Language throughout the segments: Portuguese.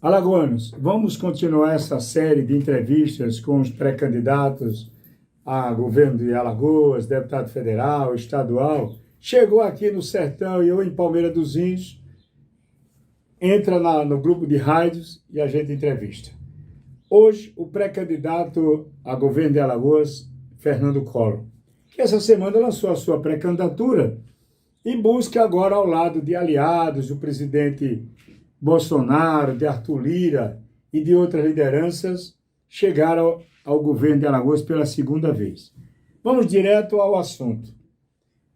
Alagoanos, vamos continuar essa série de entrevistas com os pré-candidatos a governo de Alagoas, deputado federal, estadual. Chegou aqui no Sertão e eu em Palmeira dos Índios, entra no grupo de rádios e a gente entrevista. Hoje, o pré-candidato a governo de Alagoas, Fernando Collor, que essa semana lançou a sua pré-candidatura e busca agora, ao lado de aliados do presidente Bolsonaro, de Arthur Lira e de outras lideranças, chegar ao governo de Alagoas pela segunda vez. Vamos direto ao assunto.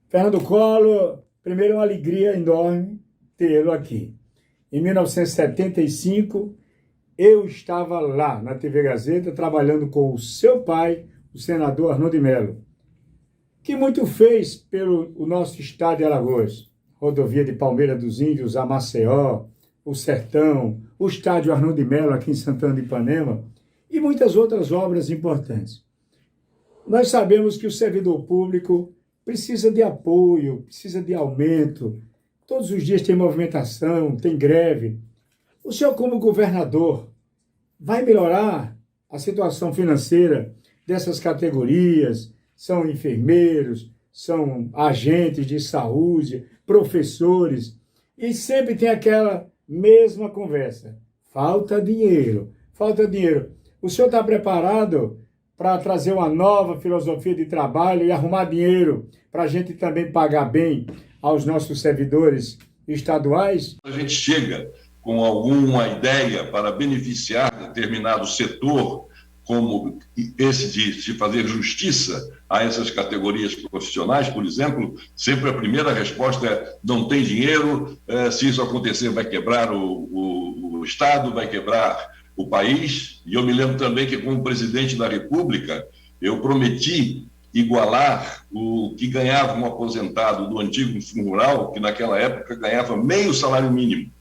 Fernando Collor, primeiro, é uma alegria enorme tê-lo aqui. Em 1975, eu estava lá na TV Gazeta, trabalhando com o seu pai, o senador Arnoldo de Melo, que muito fez pelo nosso estado de Alagoas. Rodovia de Palmeira dos Índios a Maceió, o Sertão, o estádio Arnoldo de Melo aqui em Santana de Ipanema e muitas outras obras importantes. Nós sabemos que o servidor público precisa de apoio, precisa de aumento. Todos os dias tem movimentação, tem greve. O senhor, como governador, vai melhorar a situação financeira dessas categorias? São enfermeiros, são agentes de saúde, professores, e sempre tem aquela mesma conversa. Falta dinheiro, falta dinheiro. O senhor está preparado para trazer uma nova filosofia de trabalho e arrumar dinheiro para a gente também pagar bem aos nossos servidores estaduais? A gente chega com alguma ideia para beneficiar determinado setor, como esse de fazer justiça a essas categorias profissionais, por exemplo, sempre a primeira resposta é: não tem dinheiro, se isso acontecer vai quebrar o Estado, vai quebrar o país. E eu me lembro também que, como presidente da República, eu prometi igualar o que ganhava um aposentado do antigo Fundo Rural, que naquela época ganhava meio salário mínimo.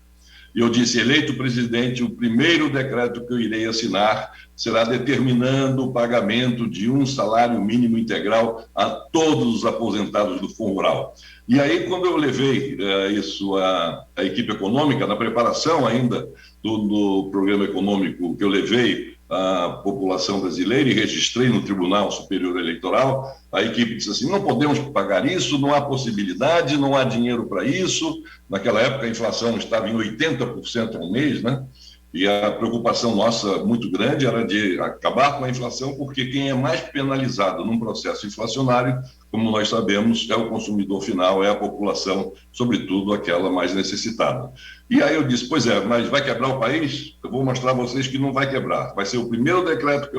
E eu disse: eleito presidente, o primeiro decreto que eu irei assinar será determinando o pagamento de um salário mínimo integral a todos os aposentados do Fundo Rural. E aí, quando eu levei isso à equipe econômica, na preparação ainda do programa econômico que eu levei à população brasileira e registrei no Tribunal Superior Eleitoral, a equipe disse assim: não podemos pagar isso, não há possibilidade, não há dinheiro para isso. Naquela época a inflação estava em 80% ao mês, né? E a preocupação nossa muito grande era de acabar com a inflação, porque quem é mais penalizado num processo inflacionário, como nós sabemos, é o consumidor final, é a população, sobretudo aquela mais necessitada. E aí eu disse: pois é, mas vai quebrar o país? Eu vou mostrar a vocês que não vai quebrar. Vai ser o primeiro decreto que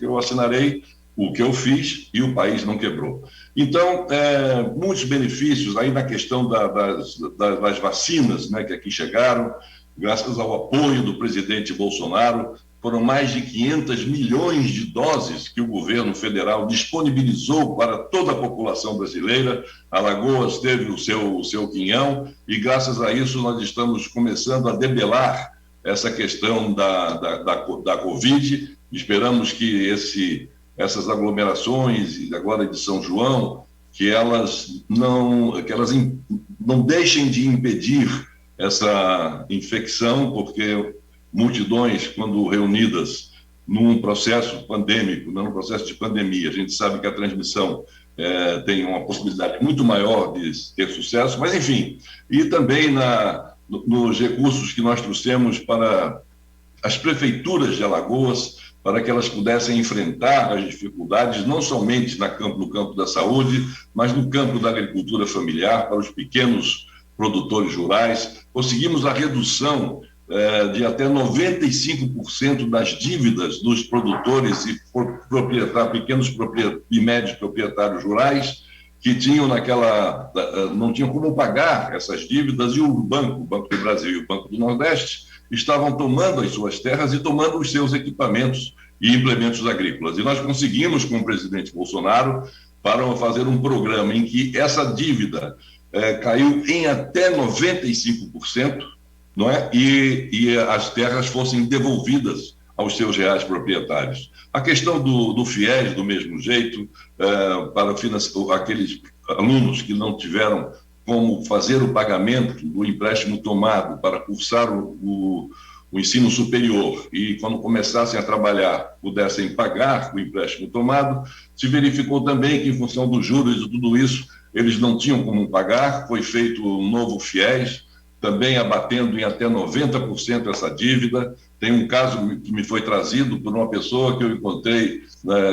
eu assinarei, o que eu fiz, e o país não quebrou. Então, muitos benefícios aí na questão das vacinas, né, que aqui chegaram, graças ao apoio do presidente Bolsonaro. Foram mais de 500 milhões de doses que o governo federal disponibilizou para toda a população brasileira. Alagoas teve o seu quinhão e, graças a isso, nós estamos começando a debelar essa questão da Covid. Esperamos que essas aglomerações, agora de São João, que elas não deixem de impedir essa infecção, porque multidões, quando reunidas num processo pandêmico, num processo de pandemia, a gente sabe que a transmissão tem uma possibilidade muito maior de ter sucesso, mas enfim, e também nos recursos que nós trouxemos para as prefeituras de Alagoas, para que elas pudessem enfrentar as dificuldades, não somente no campo da saúde, mas no campo da agricultura familiar, para os pequenos produtores rurais. Conseguimos a redução de até 95% das dívidas dos produtores e pequenos e médios proprietários rurais, que tinham não tinham como pagar essas dívidas, e o Banco do Brasil e o Banco do Nordeste estavam tomando as suas terras e tomando os seus equipamentos e implementos agrícolas. E nós conseguimos, com o presidente Bolsonaro, para fazer um programa em que essa dívida caiu em até 95%, não é? E as terras fossem devolvidas aos seus reais proprietários. A questão do FIES, do mesmo jeito, para aqueles alunos que não tiveram como fazer o pagamento do empréstimo tomado para cursar o o ensino superior e, quando começassem a trabalhar, pudessem pagar o empréstimo tomado, se verificou também que, em função dos juros e tudo isso, eles não tinham como pagar. Foi feito um novo FIES, também abatendo em até 90% essa dívida. Tem um caso que me foi trazido por uma pessoa que eu encontrei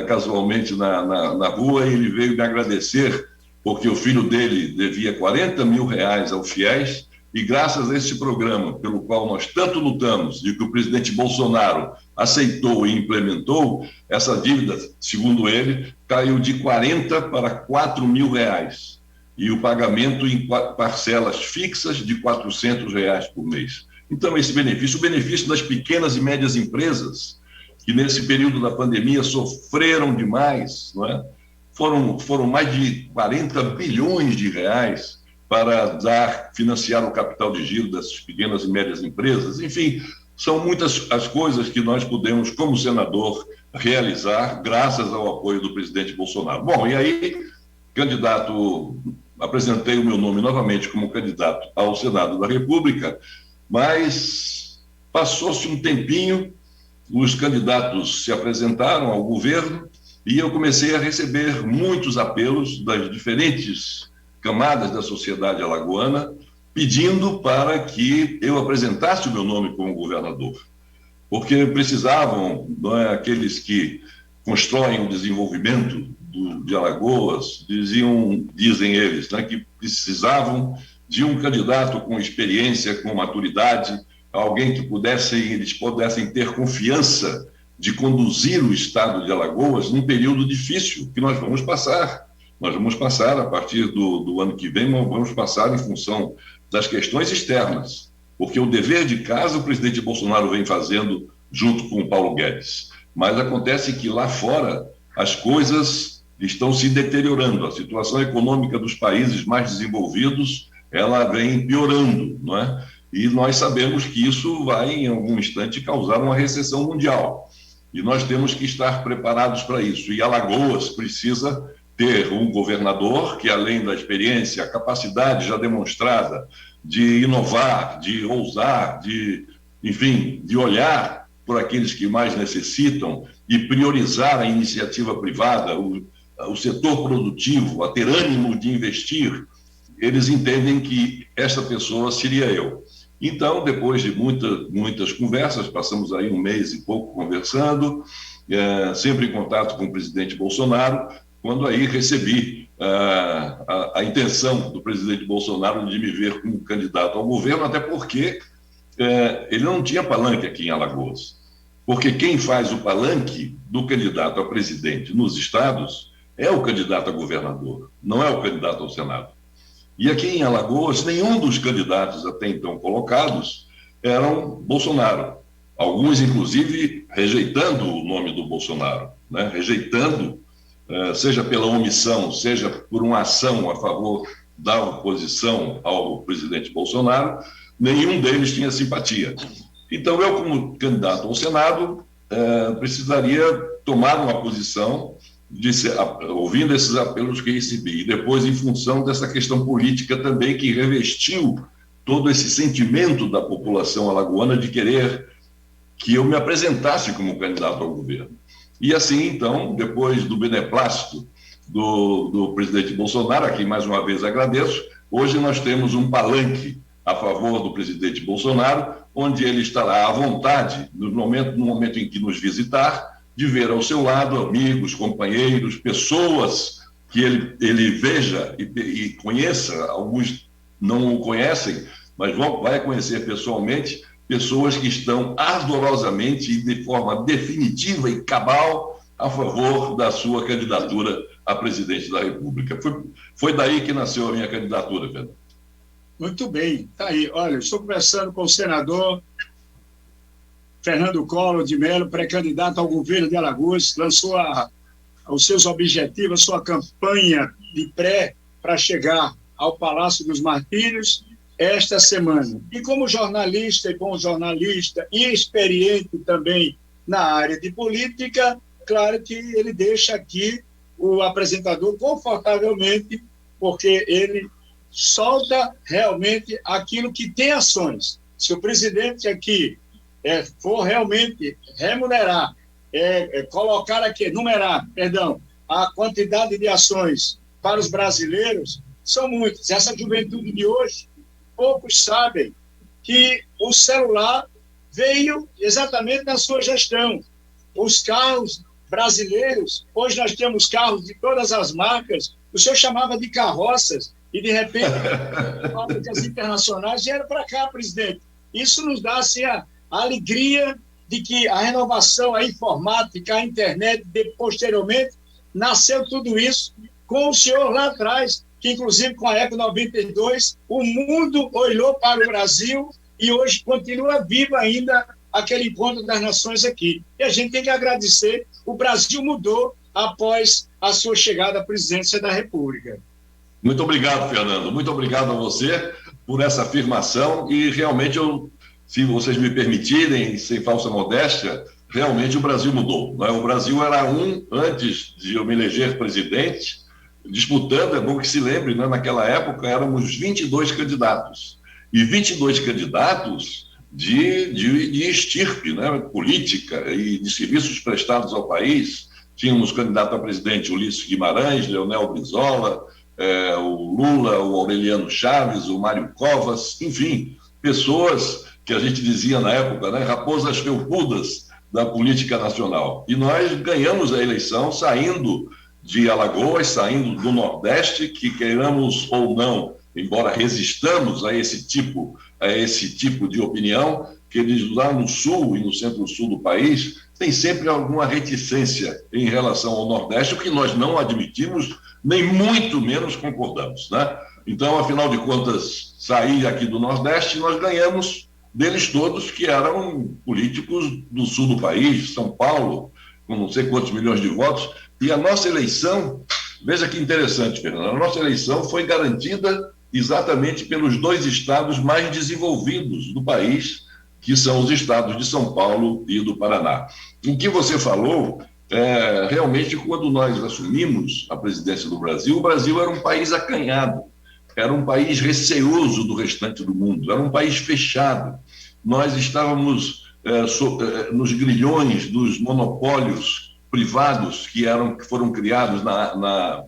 casualmente na rua, e ele veio me agradecer porque o filho dele devia R$40 mil ao FIES, e graças a esse programa, pelo qual nós tanto lutamos, e que o presidente Bolsonaro aceitou e implementou, essa dívida, segundo ele, caiu de 40 para R$4 mil, e o pagamento em parcelas fixas de R$400 por mês. Então, esse benefício, o benefício das pequenas e médias empresas, que nesse período da pandemia sofreram demais, não é? Foram mais de R$40 bilhões para financiar o capital de giro dessas pequenas e médias empresas. Enfim, são muitas as coisas que nós pudemos, como senador, realizar graças ao apoio do presidente Bolsonaro. Bom, e aí, apresentei o meu nome novamente como candidato ao Senado da República, mas passou-se um tempinho, os candidatos se apresentaram ao governo e eu comecei a receber muitos apelos das diferentes camadas da sociedade alagoana, pedindo para que eu apresentasse o meu nome como governador, porque precisavam, não é, aqueles que constroem o desenvolvimento de Alagoas, dizem eles, né, que precisavam de um candidato com experiência, com maturidade, alguém que eles pudessem ter confiança de conduzir o estado de Alagoas num período difícil que nós vamos passar. Nós vamos passar, a partir do ano que vem, vamos passar em função das questões externas, porque o dever de casa o presidente Bolsonaro vem fazendo junto com o Paulo Guedes. Mas acontece que lá fora as coisas estão se deteriorando. A situação econômica dos países mais desenvolvidos, ela vem piorando, não é? E nós sabemos que isso vai, em algum instante, causar uma recessão mundial. E nós temos que estar preparados para isso. E Alagoas precisa ter um governador que, além da experiência, a capacidade já demonstrada de inovar, de ousar, enfim, de olhar por aqueles que mais necessitam e priorizar a iniciativa privada, o setor produtivo, a ter ânimo de investir, eles entendem que essa pessoa seria eu. Então, depois de muitas conversas, passamos aí 1 mês e pouco conversando, sempre em contato com o presidente Bolsonaro, quando aí recebi a intenção do presidente Bolsonaro de me ver como candidato ao governo, até porque ele não tinha palanque aqui em Alagoas. Porque quem faz o palanque do candidato a presidente nos estados é o candidato a governador, não é o candidato ao Senado. E aqui em Alagoas, nenhum dos candidatos até então colocados eram Bolsonaro. Alguns, inclusive, rejeitando o nome do Bolsonaro, né? Rejeitando, seja pela omissão, seja por uma ação a favor da oposição ao presidente Bolsonaro, nenhum deles tinha simpatia. Então, eu, como candidato ao Senado, precisaria tomar uma posição, ouvindo esses apelos que recebi, e depois em função dessa questão política também que revestiu todo esse sentimento da população alagoana de querer que eu me apresentasse como candidato ao governo. E assim, então, depois do beneplácito do presidente Bolsonaro, a quem mais uma vez agradeço, hoje nós temos um palanque a favor do presidente Bolsonaro, onde ele estará à vontade, no momento em que nos visitar, de ver ao seu lado amigos, companheiros, pessoas que ele veja e conheça. Alguns não o conhecem, mas vai conhecer pessoalmente pessoas que estão ardorosamente e de forma definitiva e cabal a favor da sua candidatura a presidente da República. Foi daí que nasceu a minha candidatura, Pedro. Muito bem, está aí. Olha, estou conversando com o senador Fernando Collor de Mello, pré-candidato ao governo de Alagoas, lançou os seus objetivos, a sua campanha de pré para chegar ao Palácio dos Martírios esta semana. E como jornalista e bom jornalista e experiente também na área de política, claro que ele deixa aqui o apresentador confortavelmente, porque ele solta realmente aquilo que tem ações. Se o presidente aqui for realmente numerar, a quantidade de ações para os brasileiros, são muitas. Essa juventude de hoje, poucos sabem que o celular veio exatamente na sua gestão. Os carros brasileiros, hoje nós temos carros de todas as marcas, o senhor chamava de carroças, e de repente, fábricas internacionais vieram para cá, presidente. Isso nos dá assim, a alegria de que a renovação, a informática, a internet, posteriormente, nasceu tudo isso com o senhor lá atrás, que inclusive com a Eco 92, o mundo olhou para o Brasil e hoje continua vivo ainda aquele encontro das nações aqui. E a gente tem que agradecer, o Brasil mudou após a sua chegada à presidência da República. Muito obrigado, Fernando. Muito obrigado a você por essa afirmação e realmente se vocês me permitirem, sem falsa modéstia, realmente o Brasil mudou. Não é? O Brasil era antes de eu me eleger presidente, disputando, é bom que se lembre, né? Naquela época éramos 22 candidatos. E 22 candidatos de estirpe, né? Política e de serviços prestados ao país. Tínhamos candidato a presidente Ulisses Guimarães, Leonel Brizola, o Lula, o Aureliano Chaves, o Mário Covas, enfim, pessoas que a gente dizia na época, né? Raposas felpudas da política nacional. E nós ganhamos a eleição saindo de Alagoas, saindo do Nordeste, que queiramos ou não, embora resistamos a esse tipo de opinião, que eles lá no Sul e no Centro-Sul do país tem sempre alguma reticência em relação ao Nordeste, o que nós não admitimos, nem muito menos concordamos, né? Então, afinal de contas, sair aqui do Nordeste, nós ganhamos deles todos, que eram políticos do Sul do país, São Paulo, com não sei quantos milhões de votos, e a nossa eleição, veja que interessante, Fernando, a nossa eleição foi garantida exatamente pelos 2 estados mais desenvolvidos do país, que são os estados de São Paulo e do Paraná. O que você falou, realmente, quando nós assumimos a presidência do Brasil, o Brasil era um país acanhado, era um país receoso do restante do mundo, era um país fechado. Nós estávamos nos grilhões dos monopólios privados que foram criados na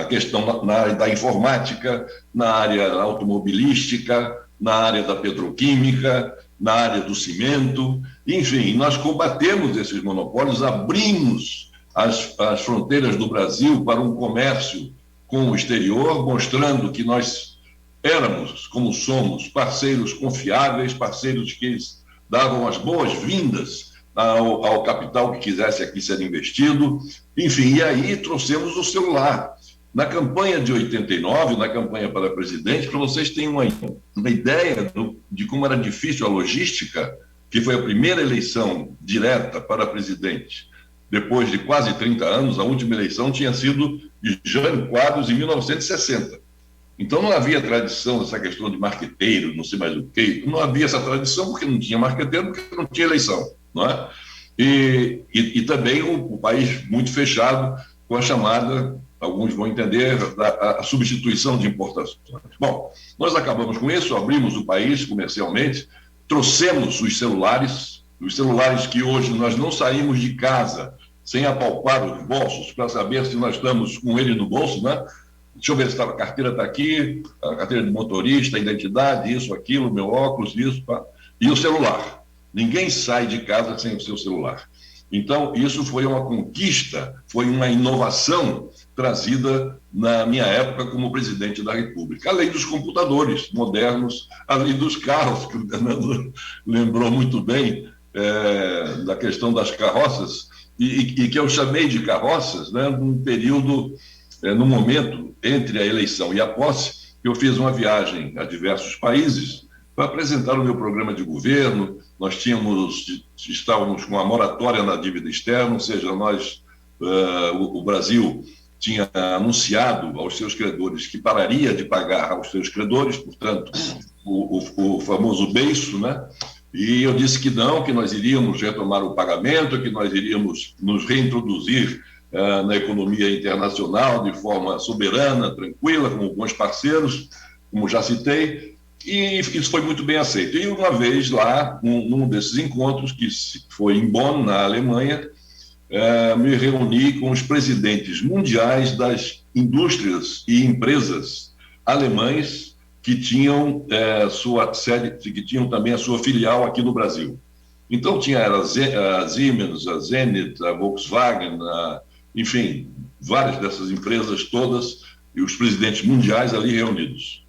questão na área da informática, na área automobilística, na área da petroquímica, na área do cimento. Enfim, nós combatemos esses monopólios, abrimos as fronteiras do Brasil para um comércio com o exterior, mostrando que nós éramos, como somos, parceiros confiáveis, parceiros que davam as boas-vindas ao capital que quisesse aqui ser investido. Enfim, e aí trouxemos o celular. Na campanha de 89, na campanha para presidente, para vocês terem uma ideia de como era difícil a logística, que foi a primeira eleição direta para presidente, depois de quase 30 anos, a última eleição tinha sido de Jânio Quadros em 1960. Então não havia tradição dessa questão de marqueteiro, não sei mais o quê, não havia essa tradição porque não tinha marqueteiro, porque não tinha eleição, não é? E também o país muito fechado com a chamada, alguns vão entender, a substituição de importações. Bom, nós acabamos com isso, abrimos o país comercialmente, trouxemos os celulares que hoje nós não saímos de casa sem apalpar os bolsos para saber se nós estamos com ele no bolso, né? Deixa eu ver se a carteira está aqui, a carteira de motorista, a identidade, isso, aquilo, meu óculos, isso, pá. E o celular. Ninguém sai de casa sem o seu celular. Então, isso foi uma conquista, foi uma inovação trazida na minha época como presidente da República. Além dos computadores modernos, além dos carros, que o Fernando lembrou muito bem, da questão das carroças, e que eu chamei de carroças, né, num período, no momento entre a eleição e a posse, eu fiz uma viagem a diversos países para apresentar o meu programa de governo. Nós estávamos com uma moratória na dívida externa, ou seja, o Brasil tinha anunciado aos seus credores que pararia de pagar aos seus credores, portanto, o famoso beiço, né? E eu disse que não, que nós iríamos retomar o pagamento, que nós iríamos nos reintroduzir na economia internacional de forma soberana, tranquila, com bons parceiros, como já citei. E isso foi muito bem aceito. E uma vez lá, num desses encontros, que foi em Bonn, na Alemanha, me reuni com os presidentes mundiais das indústrias e empresas alemães que tinham sua sede, que tinham também a sua filial aqui no Brasil. Então tinha a Siemens, a Zenit, a Volkswagen, enfim, várias dessas empresas todas e os presidentes mundiais ali reunidos.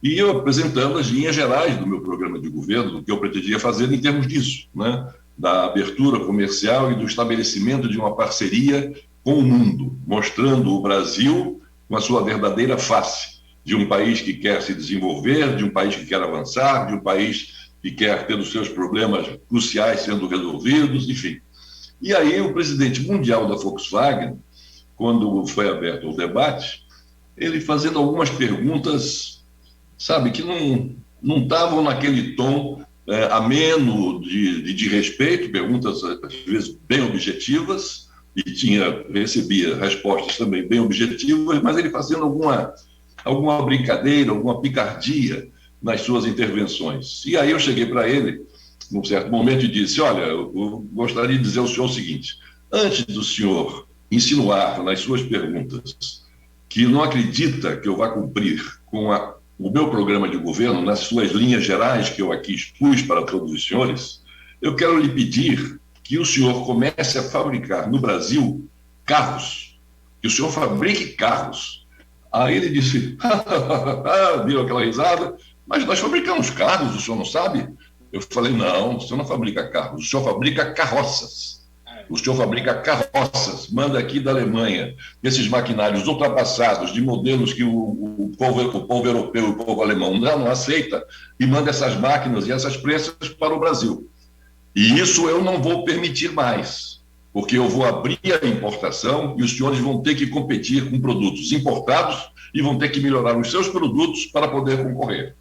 E eu apresentando as linhas gerais do meu programa de governo, do que eu pretendia fazer em termos disso, né? Da abertura comercial e do estabelecimento de uma parceria com o mundo, mostrando o Brasil com a sua verdadeira face, de um país que quer se desenvolver, de um país que quer avançar, de um país que quer ter os seus problemas cruciais sendo resolvidos, enfim. E aí o presidente mundial da Volkswagen, quando foi aberto o debate, ele fazendo algumas perguntas, sabe, que não estavam naquele tom ameno de respeito, perguntas às vezes bem objetivas, e recebia respostas também bem objetivas, mas ele fazendo alguma brincadeira, alguma picardia nas suas intervenções. E aí eu cheguei para ele, num certo momento, e disse: olha, eu gostaria de dizer ao senhor o seguinte, antes do senhor insinuar nas suas perguntas que não acredita que eu vá cumprir com o meu programa de governo, nas suas linhas gerais que eu aqui expus para todos os senhores, eu quero lhe pedir que o senhor comece a fabricar no Brasil carros, que o senhor fabrique carros. Aí ele disse, deu aquela risada, mas nós fabricamos carros, o senhor não sabe? Eu falei, não, o senhor não fabrica carros, o senhor fabrica carroças. O senhor fabrica carroças, manda aqui da Alemanha, esses maquinários ultrapassados, de modelos que o povo europeu e o povo alemão não aceita, e manda essas máquinas e essas peças para o Brasil. E isso eu não vou permitir mais, porque eu vou abrir a importação e os senhores vão ter que competir com produtos importados e vão ter que melhorar os seus produtos para poder concorrer.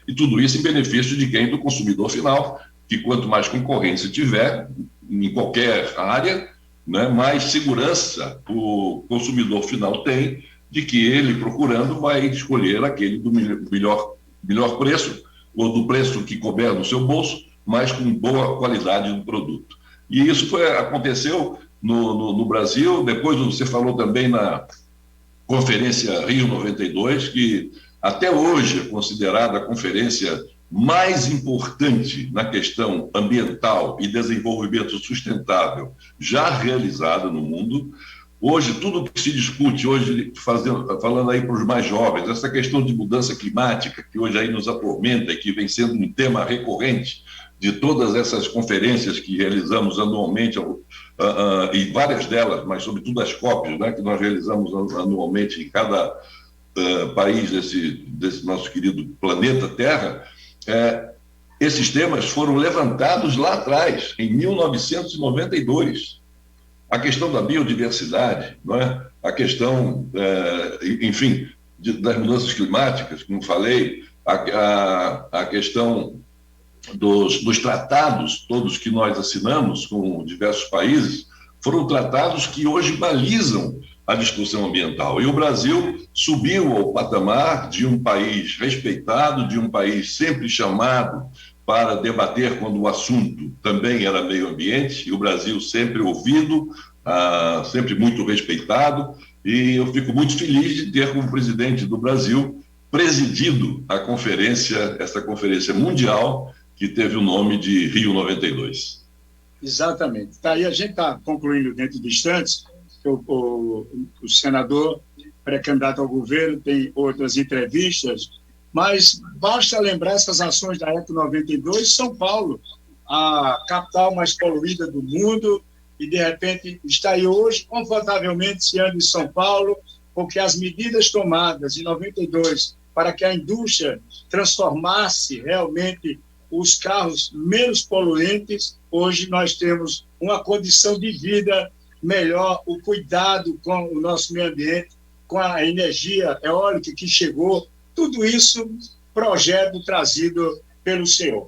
E tudo isso em benefício de quem? Do consumidor final, que quanto mais concorrência tiver, em qualquer área, né, mais segurança o consumidor final tem de que ele, procurando, vai escolher aquele do melhor preço, ou do preço que couber no seu bolso, mas com boa qualidade do produto. E isso aconteceu no Brasil. Depois você falou também na Conferência Rio 92, que até hoje é considerada a conferência mais importante na questão ambiental e desenvolvimento sustentável já realizada no mundo. Hoje, tudo que se discute, hoje falando aí para os mais jovens, essa questão de mudança climática, que hoje aí nos atormenta e que vem sendo um tema recorrente de todas essas conferências que realizamos anualmente, e várias delas, mas sobretudo as COPs, né, que nós realizamos anualmente em cada país desse nosso querido planeta Terra, esses temas foram levantados lá atrás, em 1992. A questão da biodiversidade, não é? A questão, enfim, das mudanças climáticas, como falei, a questão dos tratados todos que nós assinamos com diversos países, foram tratados que hoje balizam a discussão ambiental. E o Brasil subiu ao patamar de um país respeitado, de um país sempre chamado para debater quando o assunto também era meio ambiente, e o Brasil sempre ouvido, sempre muito respeitado, e eu fico muito feliz de ter como presidente do Brasil presidido essa conferência mundial que teve o nome de Rio 92. Exatamente. Tá, e a gente está concluindo dentro de instantes. O senador pré-candidato ao governo tem outras entrevistas, mas basta lembrar essas ações da Eco 92, São Paulo, a capital mais poluída do mundo, e de repente está aí hoje confortavelmente se anda em São Paulo, porque as medidas tomadas em 92 para que a indústria transformasse realmente os carros menos poluentes, hoje nós temos uma condição de vida melhor, o cuidado com o nosso meio ambiente, com a energia eólica que chegou, tudo isso projeto trazido pelo senhor.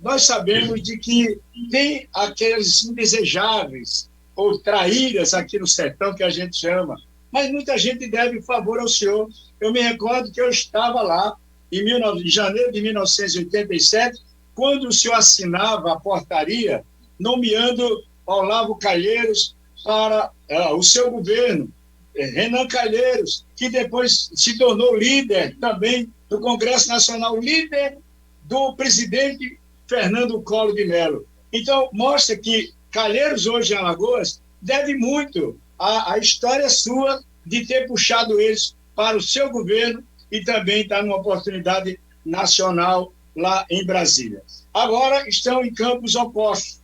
Nós sabemos de que tem aqueles indesejáveis ou traíras aqui no sertão que a gente chama, mas muita gente deve favor ao senhor. Eu me recordo que eu estava lá em janeiro de 1987, quando o senhor assinava a portaria nomeando Olavo Calheiros para o seu governo. Renan Calheiros, que depois se tornou líder também do Congresso Nacional, líder do presidente Fernando Collor de Mello. Então, mostra que Calheiros, hoje em Alagoas, deve muito à história sua de ter puxado eles para o seu governo e também está numa oportunidade nacional lá em Brasília. Agora estão em campos opostos.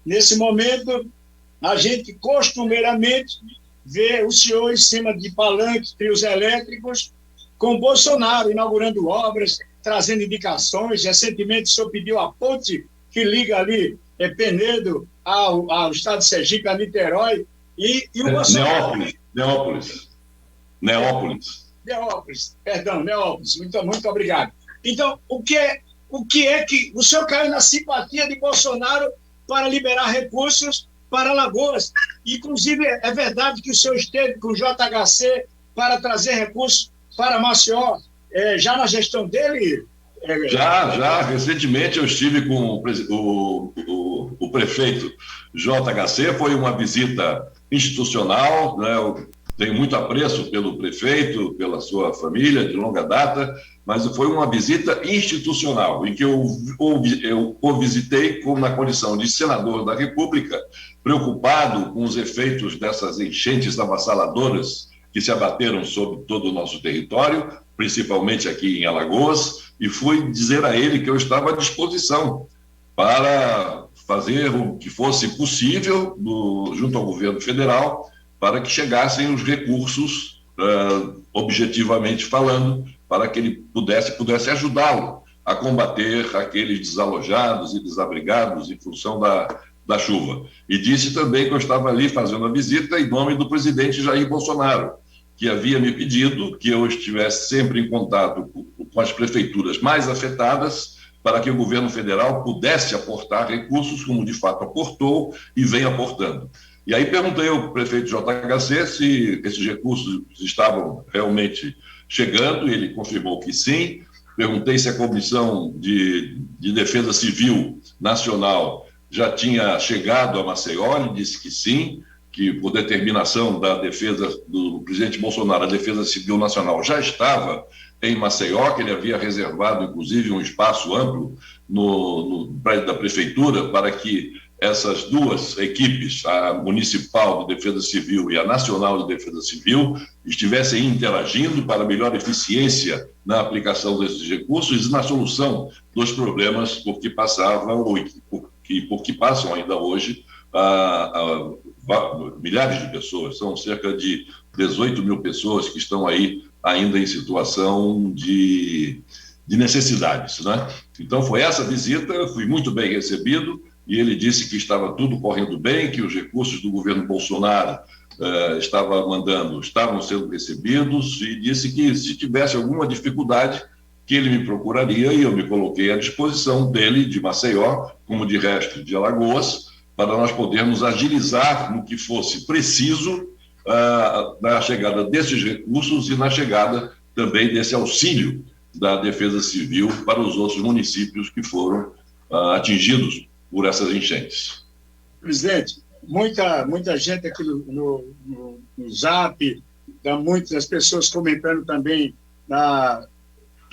Nesse momento, a gente costumeiramente vê o senhor em cima de palanques, trios elétricos, com Bolsonaro inaugurando obras, trazendo indicações. Recentemente, o senhor pediu a ponte que liga ali Penedo ao estado de Sergipe, a Niterói, e o Bolsonaro... Neópolis. Muito obrigado. Então, o que é que o senhor caiu na simpatia de Bolsonaro para liberar recursos para Alagoas? Inclusive, é verdade que o senhor esteve com o JHC para trazer recursos para Maceió, já na gestão dele? Já. Recentemente eu estive com o prefeito JHC, foi uma visita institucional, né? Eu tenho muito apreço pelo prefeito, pela sua família de longa data, mas foi uma visita institucional, em que eu o visitei na condição de senador da República, preocupado com os efeitos dessas enchentes avassaladoras que se abateram sobre todo o nosso território, principalmente aqui em Alagoas, e fui dizer a ele que eu estava à disposição para fazer o que fosse possível junto ao governo federal para que chegassem os recursos, objetivamente falando, para que ele pudesse ajudá-lo a combater aqueles desalojados e desabrigados em função da chuva. E disse também que eu estava ali fazendo a visita em nome do presidente Jair Bolsonaro, que havia me pedido que eu estivesse sempre em contato com as prefeituras mais afetadas para que o governo federal pudesse aportar recursos, como de fato aportou e vem aportando. E aí perguntei ao prefeito JHC se esses recursos estavam realmente chegando, e ele confirmou que sim. Perguntei se a Comissão de Defesa Civil Nacional já tinha chegado a Maceió, ele disse que sim, que por determinação da defesa do presidente Bolsonaro, a Defesa Civil Nacional já estava em Maceió, que ele havia reservado, inclusive, um espaço amplo no prédio da prefeitura para que essas duas equipes, a municipal de defesa civil e a nacional de defesa civil, estivessem interagindo para melhor eficiência na aplicação desses recursos e na solução dos problemas por que passavam ou por que passam ainda hoje milhares de pessoas. São cerca de 18 mil pessoas que estão aí ainda em situação de necessidades, né? Então foi essa visita, fui muito bem recebido, e ele disse que estava tudo correndo bem, que os recursos do governo Bolsonaro estavam sendo recebidos, e disse que se tivesse alguma dificuldade, que ele me procuraria, e eu me coloquei à disposição dele, de Maceió, como de resto de Alagoas, para nós podermos agilizar no que fosse preciso na chegada desses recursos e na chegada também desse auxílio da Defesa Civil para os outros municípios que foram atingidos por essas enchentes. Presidente, muita gente aqui no Zap, muitas pessoas comentando também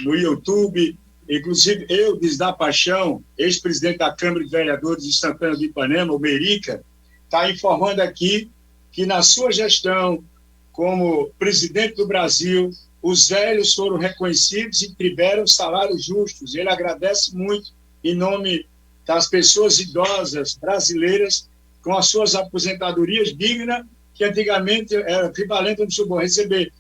no YouTube, inclusive eu, Disdá Paixão, ex-presidente da Câmara de Vereadores de Santana do Ipanema, o Merica, está informando aqui que na sua gestão como presidente do Brasil, os velhos foram reconhecidos e tiveram salários justos. Ele agradece muito em nome das pessoas idosas brasileiras com as suas aposentadorias dignas, que antigamente era equivalente, vamos supor, receber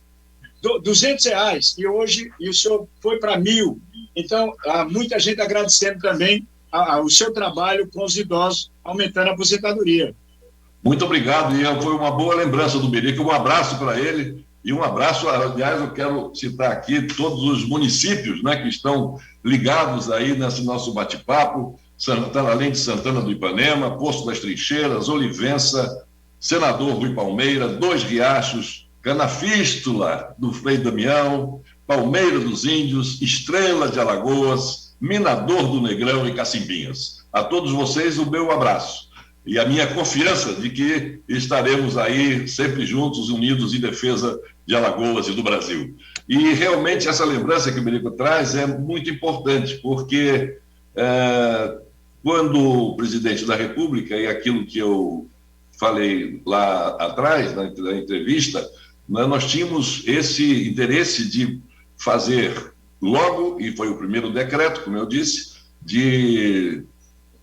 R$200, e hoje o senhor foi para 1.000. Então, há muita gente agradecendo também o seu trabalho com os idosos, aumentando a aposentadoria. Muito obrigado, Ian. Foi uma boa lembrança do Merica. Um abraço para ele. E um abraço, aliás, eu quero citar aqui todos os municípios, né, que estão ligados aí nesse nosso bate-papo. Além de Santana do Ipanema, Poço das Trincheiras, Olivença, Senador Rui Palmeira, Dois Riachos, Canafístula do Frei Damião, Palmeira dos Índios, Estrela de Alagoas, Minador do Negrão e Cacimbinhas. A todos vocês, o meu abraço e a minha confiança de que estaremos aí sempre juntos, unidos em defesa de Alagoas e do Brasil. E realmente essa lembrança que o Merico traz é muito importante, porque quando o presidente da República, e aquilo que eu falei lá atrás, na entrevista, nós tínhamos esse interesse de fazer logo, e foi o primeiro decreto, como eu disse, de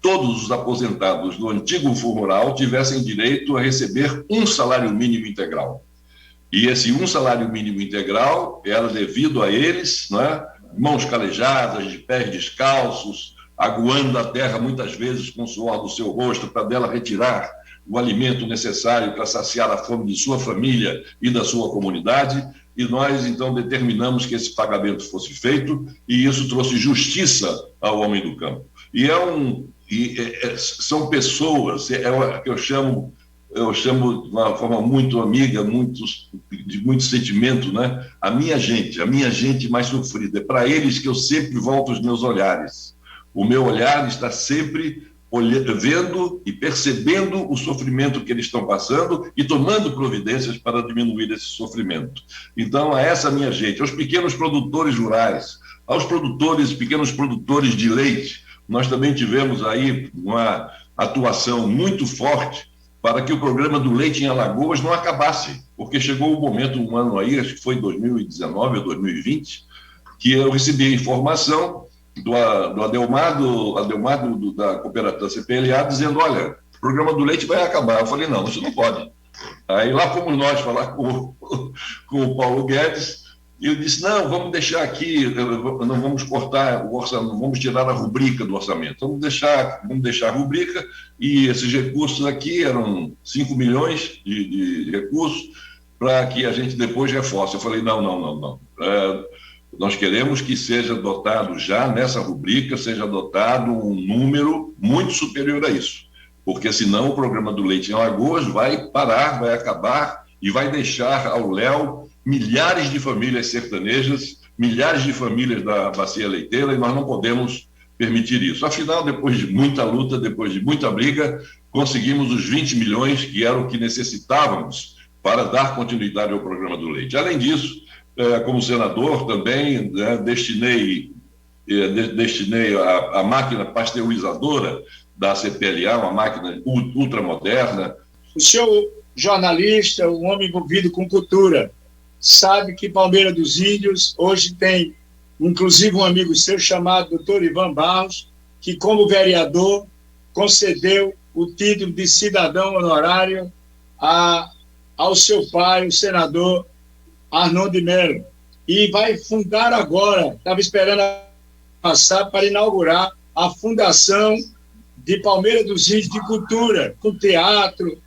todos os aposentados do antigo Fundo Rural tivessem direito a receber um salário mínimo integral. E esse um salário mínimo integral era devido a eles, né, mãos calejadas, de pés descalços, aguando a terra muitas vezes com o suor do seu rosto para dela retirar o alimento necessário para saciar a fome de sua família e da sua comunidade. E nós, então, determinamos que esse pagamento fosse feito, e isso trouxe justiça ao homem do campo. São pessoas, que eu chamo de uma forma muito amiga, de muito sentimento, né? A minha gente mais sofrida. É para eles que eu sempre volto os meus olhares. O meu olhar está sempre vendo e percebendo o sofrimento que eles estão passando e tomando providências para diminuir esse sofrimento. Então, a essa minha gente, aos pequenos produtores rurais, aos pequenos produtores de leite, nós também tivemos aí uma atuação muito forte para que o programa do leite em Alagoas não acabasse, porque chegou o momento, um ano aí, acho que foi 2019 ou 2020, que eu recebi a informação do Adelmar, da cooperativa da CPLA, dizendo, olha, o programa do leite vai acabar. Eu falei, não, isso não pode. Aí lá fomos nós falar com o Paulo Guedes, e eu disse, não, vamos deixar aqui, não vamos cortar o orçamento, não vamos tirar a rubrica do orçamento, vamos deixar a rubrica, e esses recursos aqui eram 5 milhões de recursos para que a gente depois reforce. Eu falei, não. Nós queremos que seja dotado já nessa rubrica, seja dotado um número muito superior a isso, porque senão o programa do leite em Alagoas vai parar, vai acabar e vai deixar ao léu milhares de famílias sertanejas, milhares de famílias da bacia leiteira, e nós não podemos permitir isso. Afinal, depois de muita luta, depois de muita briga, conseguimos os 20 milhões, que era o que necessitávamos para dar continuidade ao programa do leite. Além disso, como senador também, né, destinei a máquina pasteurizadora da CPLA, uma máquina ultramoderna. O senhor, jornalista, um homem envolvido com cultura, sabe que Palmeira dos Índios hoje tem, inclusive, um amigo seu chamado Dr. Ivan Barros, que, como vereador, concedeu o título de cidadão honorário ao seu pai, o senador Arnon de Mello, e vai fundar agora, estava esperando passar para inaugurar a Fundação de Palmeira dos Índios de Cultura, com teatro,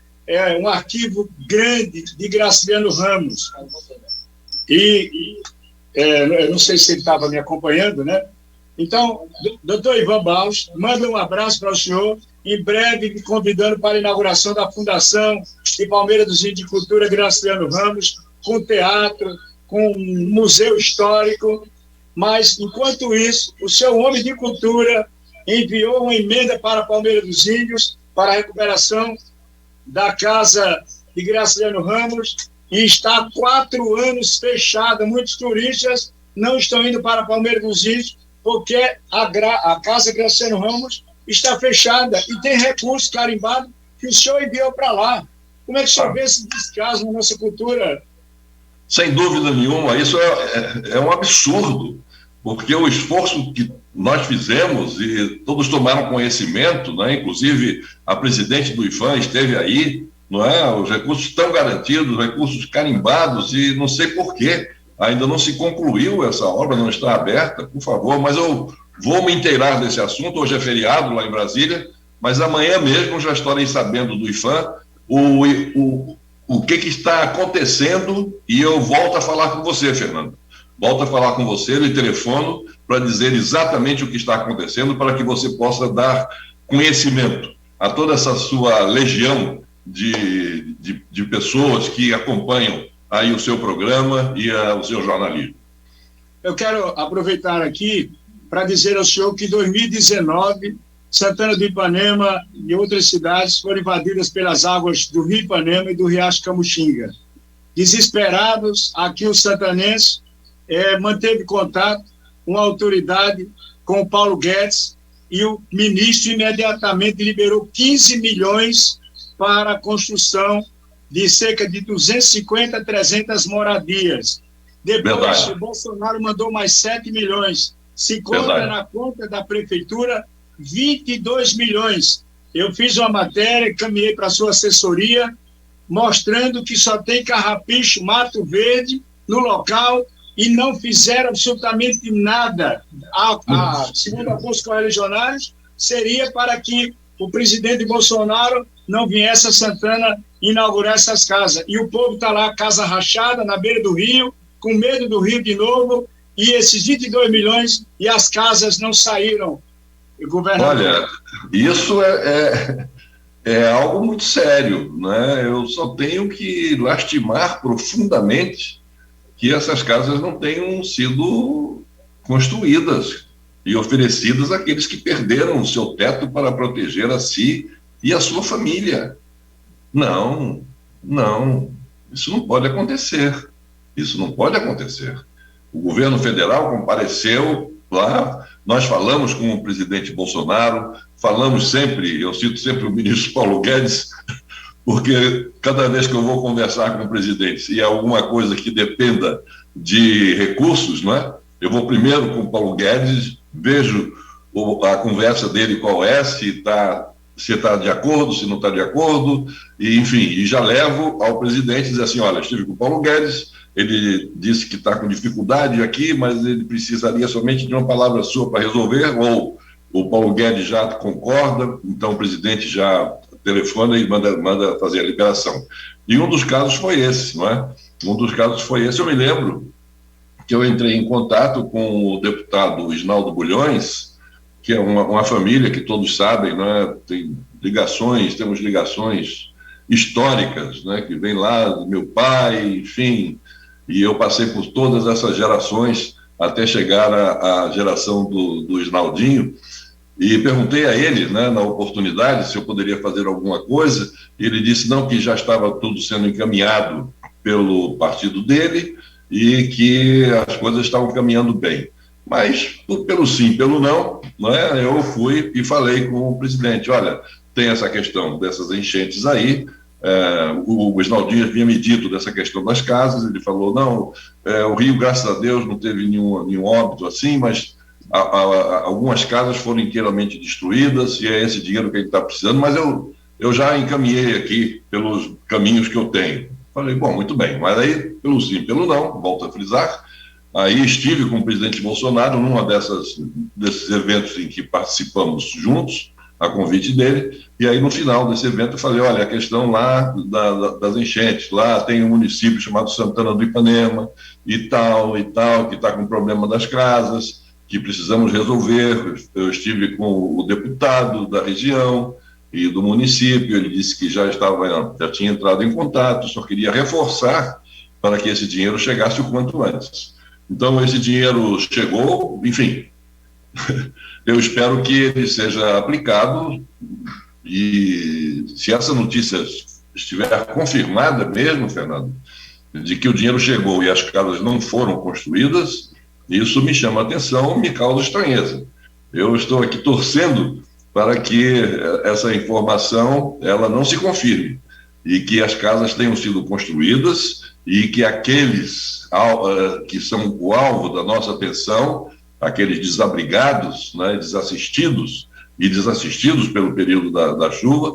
um arquivo grande de Graciliano Ramos. Eu não sei se ele estava me acompanhando, né? Então, doutor Ivan Barros, manda um abraço para o senhor, em breve me convidando para a inauguração da Fundação de Palmeira dos Índios de Cultura Graciliano Ramos, com teatro, com museu histórico, mas, enquanto isso, o seu homem de cultura enviou uma emenda para Palmeira dos Índios, para a recuperação da casa de Graciliano Ramos, e está há 4 anos fechada. Muitos turistas não estão indo para Palmeira dos Índios, porque a casa Graciliano Ramos está fechada e tem recurso carimbado que o senhor enviou para lá. Como é que o senhor vê esse descaso na nossa cultura? Sem dúvida nenhuma, isso é um absurdo, porque o esforço que nós fizemos, e todos tomaram conhecimento, né? Inclusive a presidente do IFAM esteve aí, não é? Os recursos estão garantidos, recursos carimbados, e não sei por quê, ainda não se concluiu essa obra, não está aberta, por favor, mas eu vou me inteirar desse assunto. Hoje é feriado lá em Brasília, mas amanhã mesmo já estarei sabendo do IFAM o que está acontecendo, e eu volto a falar com você, Fernando. Volto a falar com você no telefone para dizer exatamente o que está acontecendo, para que você possa dar conhecimento a toda essa sua legião de pessoas que acompanham aí o seu programa e o seu jornalismo. eu quero aproveitar aqui para dizer ao senhor que em 2019, Santana do Ipanema e outras cidades foram invadidas pelas águas do Rio Ipanema e do Riacho Camuxinga. Desesperados, aqui o santanense manteve contato com a autoridade, com o Paulo Guedes, e o ministro imediatamente liberou 15 milhões para a construção de cerca de 250 a 300 moradias. Depois, o Bolsonaro mandou mais 7 milhões. Se conta na conta da prefeitura 22 milhões. Eu fiz uma matéria, caminhei para a sua assessoria, mostrando que só tem carrapicho, mato verde no local e não fizeram absolutamente nada. Segundo a Bolsa Correligionários, seria para que o presidente Bolsonaro não viesse a Santana inaugurar essas casas. E o povo está lá, casa rachada, na beira do rio, com medo do rio de novo, e esses 22 milhões e as casas não saíram, governador. Olha, isso é algo muito sério, né? Eu só tenho que lastimar profundamente que essas casas não tenham sido construídas e oferecidas àqueles que perderam o seu teto para proteger a si e a sua família. Não, isso não pode acontecer. Isso não pode acontecer. O governo federal compareceu lá, nós falamos com o presidente Bolsonaro, falamos sempre, eu cito sempre o ministro Paulo Guedes, porque cada vez que eu vou conversar com o presidente, se é alguma coisa que dependa de recursos, não é? Eu vou primeiro com o Paulo Guedes, vejo a conversa dele qual é, se está de acordo, se não está de acordo, e, enfim, e já levo ao presidente e dizer assim, olha, estive com o Paulo Guedes, ele disse que está com dificuldade aqui, mas ele precisaria somente de uma palavra sua para resolver, ou o Paulo Guedes já concorda, então o presidente já telefona e manda fazer a liberação. E um dos casos foi esse, não é? Um dos casos foi esse. Eu me lembro que eu entrei em contato com o deputado Isnaldo Bulhões, que é uma família que todos sabem, não é? Temos ligações históricas, né? Que vem lá do meu pai, enfim, e eu passei por todas essas gerações até chegar à geração do Isnaldinho, e perguntei a ele, né, na oportunidade, se eu poderia fazer alguma coisa, e ele disse não, que já estava tudo sendo encaminhado pelo partido dele e que as coisas estavam caminhando bem. Mas, pelo sim, pelo não, né, eu fui e falei com o presidente, olha, tem essa questão dessas enchentes aí, o Isnaldinho havia me dito dessa questão das casas, ele falou, não, o Rio, graças a Deus, não teve nenhum óbito assim, mas algumas casas foram inteiramente destruídas e é esse dinheiro que ele está precisando, mas eu já encaminhei aqui pelos caminhos que eu tenho. Falei, bom, muito bem, mas aí, pelo sim, pelo não, volto a frisar, aí estive com o presidente Bolsonaro numa desses eventos em que participamos juntos, a convite dele, e aí no final desse evento eu falei, olha, a questão lá das enchentes, lá tem um município chamado Santana do Ipanema e tal, que está com o problema das casas, que precisamos resolver. Eu estive com o deputado da região e do município, ele disse que já tinha entrado em contato, só queria reforçar para que esse dinheiro chegasse o quanto antes. Então, esse dinheiro chegou, enfim, eu espero que ele seja aplicado e se essa notícia estiver confirmada mesmo, Fernando, de que o dinheiro chegou e as casas não foram construídas, isso me chama a atenção, me causa estranheza. Eu estou aqui torcendo para que essa informação ela não se confirme e que as casas tenham sido construídas e que aqueles que são o alvo da nossa atenção, aqueles desabrigados, né, desassistidos pelo período da chuva,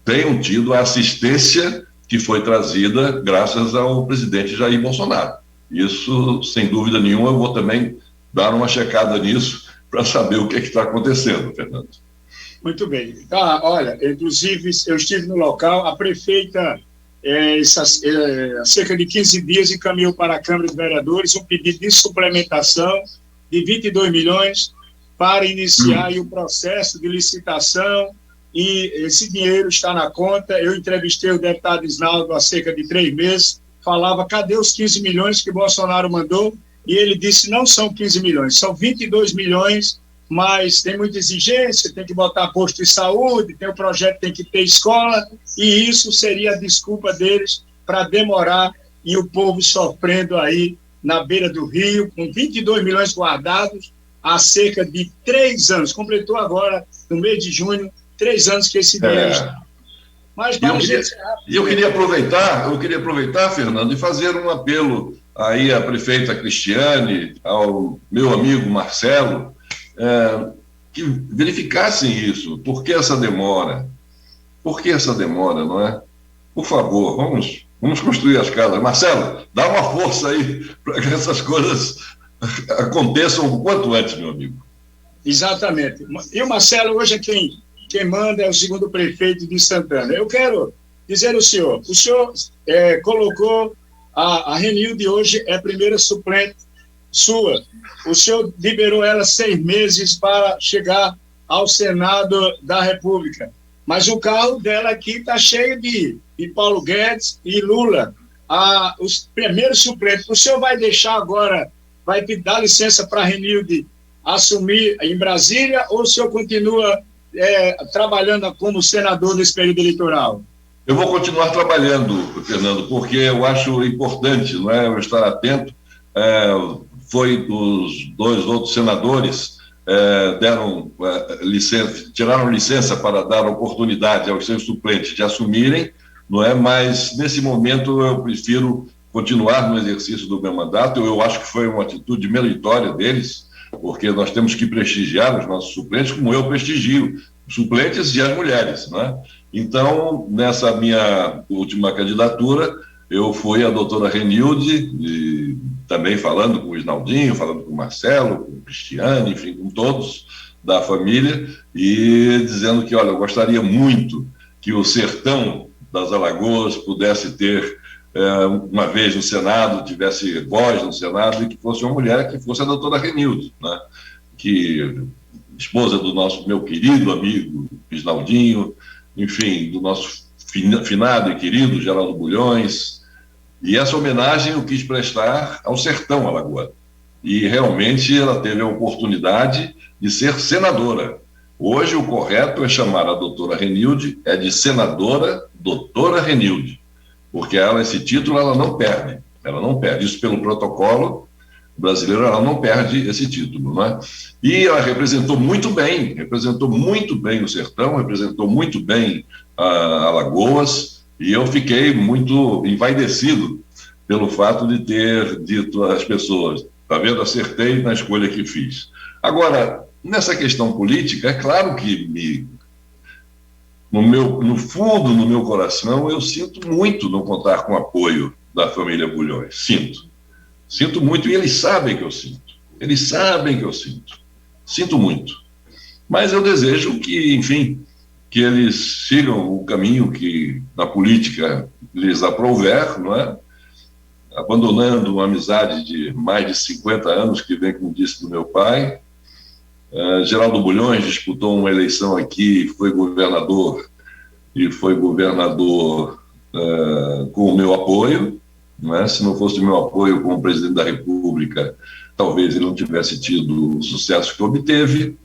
tenham tido a assistência que foi trazida graças ao presidente Jair Bolsonaro. Isso, sem dúvida nenhuma, eu vou também dar uma checada nisso para saber o que está acontecendo, Fernando. Muito bem. Olha, inclusive, eu estive no local, a prefeita, há cerca de 15 dias, encaminhou para a Câmara de Vereadores um pedido de suplementação de 22 milhões para iniciar o processo de licitação, e esse dinheiro está na conta. Eu entrevistei o deputado Isnaldo há cerca de 3 meses, falava, cadê os 15 milhões que Bolsonaro mandou? e ele disse, não são 15 milhões, são 22 milhões, mas tem muita exigência, tem que botar posto de saúde, tem o projeto, tem que ter escola, e isso seria a desculpa deles para demorar, e o povo sofrendo aí na beira do rio, com 22 milhões guardados há cerca de 3 anos. Completou agora, no mês de junho, 3 anos que esse dinheiro está. Mas para eu queria aproveitar, Fernando, e fazer um apelo aí à prefeita Cristiane, ao meu amigo Marcelo, que verificassem isso. Por que essa demora? Por que essa demora, não é? Por favor, vamos construir as casas. Marcelo, dá uma força aí para que essas coisas aconteçam o quanto antes, meu amigo. Exatamente. E o Marcelo, hoje, quem manda é o segundo prefeito de Santana. Eu quero dizer ao senhor, o senhor colocou a Renilde hoje, é a primeira suplente sua. O senhor liberou ela 6 meses para chegar ao Senado da República. Mas o carro dela aqui está cheio de Paulo Guedes e Lula, os primeiros suplentes. O senhor vai deixar agora, vai dar licença para a Renilde assumir em Brasília, ou o senhor continua trabalhando como senador nesse período eleitoral? Eu vou continuar trabalhando, Fernando, porque eu acho importante, não é, eu estar atento. Foi os 2 outros senadores deram licença, tiraram licença para dar oportunidade aos seus suplentes de assumirem, não é? Mas nesse momento eu prefiro continuar no exercício do meu mandato. Eu acho que foi uma atitude meritória deles, porque nós temos que prestigiar os nossos suplentes, como eu prestigio os suplentes e as mulheres, não é? Então, nessa minha última candidatura, eu fui a doutora Renilde, e também falando com o Isnaldinho, falando com o Marcelo, com o Cristiane, enfim, com todos da família, e dizendo que, olha, eu gostaria muito que o sertão das Alagoas pudesse ter uma vez no Senado, tivesse voz no Senado, e que fosse uma mulher, que fosse a doutora Renilde, né? Que esposa do meu querido amigo Isnaldinho, enfim, do nosso finado e querido Geraldo Bulhões. E essa homenagem eu quis prestar ao sertão alagoano. E realmente ela teve a oportunidade de ser senadora. Hoje o correto é chamar a doutora Renilde de senadora doutora Renilde, porque esse título ela não perde. Isso pelo protocolo brasileiro, ela não perde esse título, não é? E ela representou muito bem o sertão, representou muito bem Alagoas, e eu fiquei muito envaidecido pelo fato de ter dito às pessoas, tá vendo, acertei na escolha que fiz. Agora, nessa questão política, é claro que no fundo, no meu coração, eu sinto muito não contar com o apoio da família Bulhões. Sinto muito, e eles sabem que eu sinto. Sinto muito. Mas eu desejo que, enfim, que eles sigam o caminho que na política lhes aprouver, não é? Abandonando uma amizade de mais de 50 anos que vem, como disse, do meu pai. Geraldo Bulhões disputou uma eleição aqui, foi governador com o meu apoio, não é? Se não fosse o meu apoio como presidente da República, talvez ele não tivesse tido o sucesso que obteve.